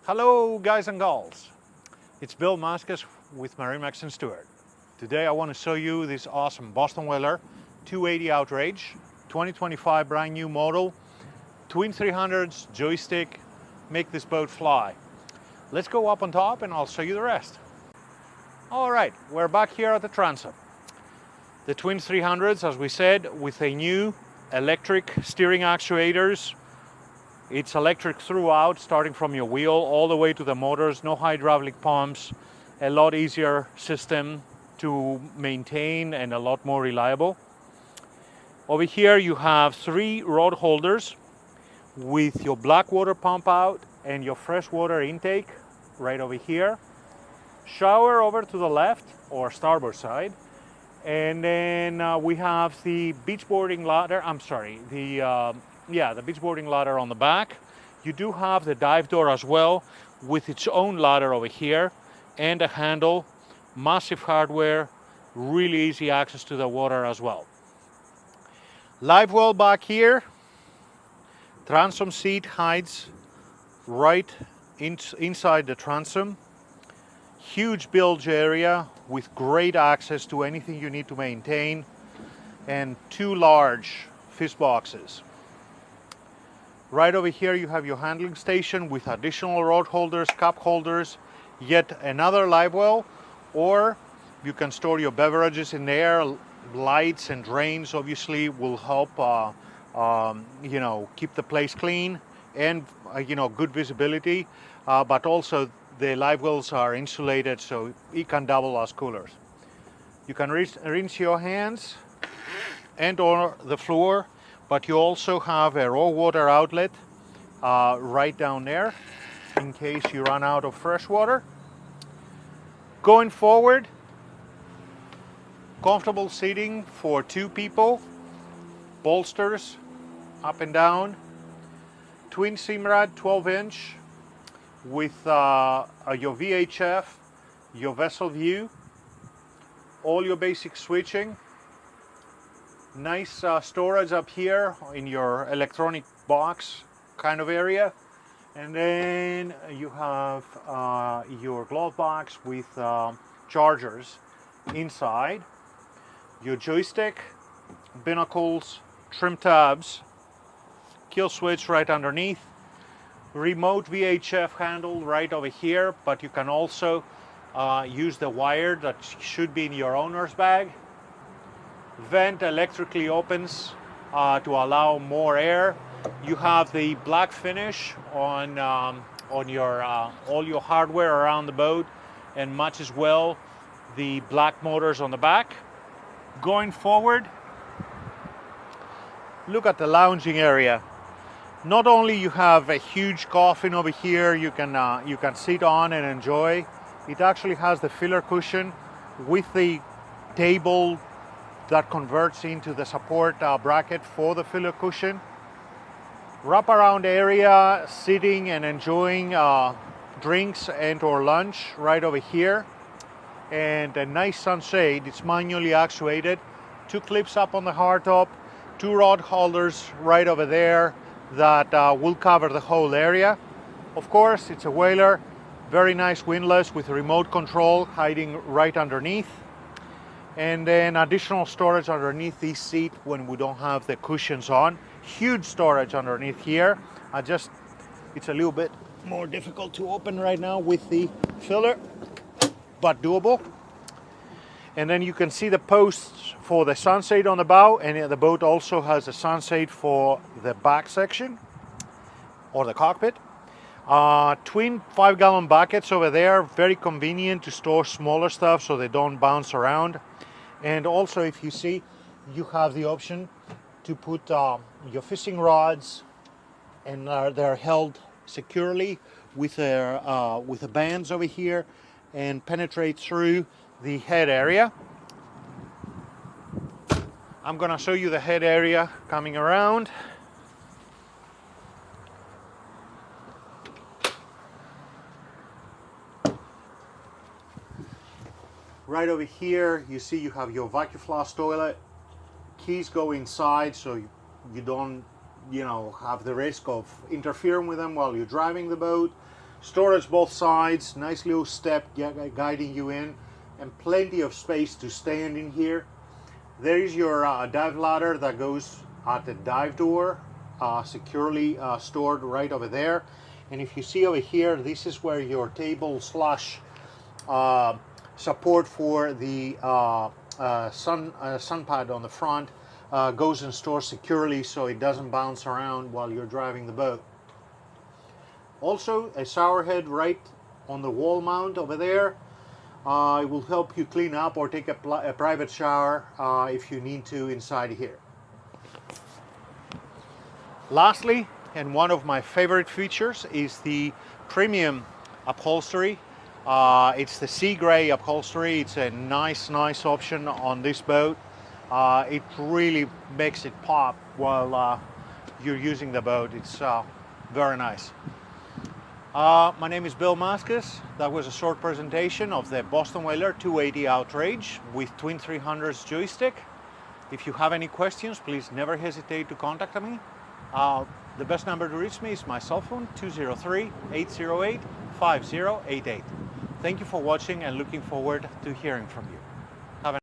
Hello guys and gals, it's Bill Mascus with MarineMax and Stuart. Today I want to show you this awesome Boston Whaler 280 Outrage 2025 brand new model, twin 300s, joystick, make this boat fly. Let's go up on top and I'll show you the rest. Alright, we're back here at the Transom. The twin 300s, as we said, with a new electric steering actuators. It's electric throughout, starting from your wheel all the way to the motors, no hydraulic pumps, a lot easier system to maintain and a lot more reliable. Over here you have 3 rod holders with your black water pump out and your fresh water intake right over here. Shower over to the left or starboard side. And then we have the beachboarding ladder, the beachboarding ladder on the back. You do have the dive door as well with its own ladder over here and a handle, massive hardware, really easy access to the water as well. Live well back here, transom seat hides right inside the transom. Huge bilge area with great access to anything you need to maintain, and 2 large fish boxes. Right over here you have your handling station with additional rod holders, cup holders, yet another live well, or you can store your beverages in there. Lights and drains obviously will help keep the place clean and good visibility, but also the live wells are insulated so it can double as coolers. You can rinse your hands and or the floor, but you also have a raw water outlet right down there in case you run out of fresh water. Going forward, comfortable seating for 2 people, bolsters up and down, twin Simrad 12-inch with your VHF, your vessel view, all your basic switching. Nice storage up here in your electronic box kind of area, and then you have your glove box with chargers inside, your joystick, binnacles, trim tabs, kill switch right underneath, remote VHF handle right over here, but you can also use the wire that should be in your owner's bag. Vent electrically opens to allow more air. You have the black finish on your all your hardware around the boat, and matches well the black motors on the back. Going forward, look at the lounging area. Not only you have a huge coffin over here you can sit on and enjoy, it actually has the filler cushion with the table that converts into the support bracket for the filler cushion. Wrap around area, sitting and enjoying drinks and or lunch right over here, and a nice sunshade. It's manually actuated, 2 clips up on the hardtop, 2 rod holders right over there that will cover the whole area. Of course, it's a whaler, very nice windlass with remote control hiding right underneath, and then additional storage underneath this seat when we don't have the cushions on. Huge storage underneath here. It's a little bit more difficult to open right now with the filler, but doable. And then you can see the posts for the sunshade on the bow, and the boat also has a sunshade for the back section or the cockpit. Twin 5-gallon buckets over there, very convenient to store smaller stuff so they don't bounce around. And also, if you see, you have the option to put your fishing rods, and they're held securely with the bands over here and penetrate through the head area. I'm gonna show you the head area coming around. Right over here you see you have your vacuum flush toilet. Keys go inside so you don't have the risk of interfering with them while you're driving the boat. Storage both sides, nice little step guiding you in, and plenty of space to stand in here. There is your dive ladder that goes at the dive door, securely stored right over there. And if you see over here, this is where your table slash support for the sun pad on the front goes and stores securely so it doesn't bounce around while you're driving the boat. Also, a shower head right on the wall mount over there. It will help you clean up or take a private shower if you need to inside here. Lastly, and one of my favorite features, is the premium upholstery. It's the sea gray upholstery. It's a nice option on this boat. It really makes it pop while you're using the boat. It's very nice. My name is Bill Mascus. That was a short presentation of the Boston Whaler 280 Outrage with twin 300s joystick. If you have any questions, please never hesitate to contact me. The best number to reach me is my cell phone, 203-808-5088. Thank you for watching and looking forward to hearing from you.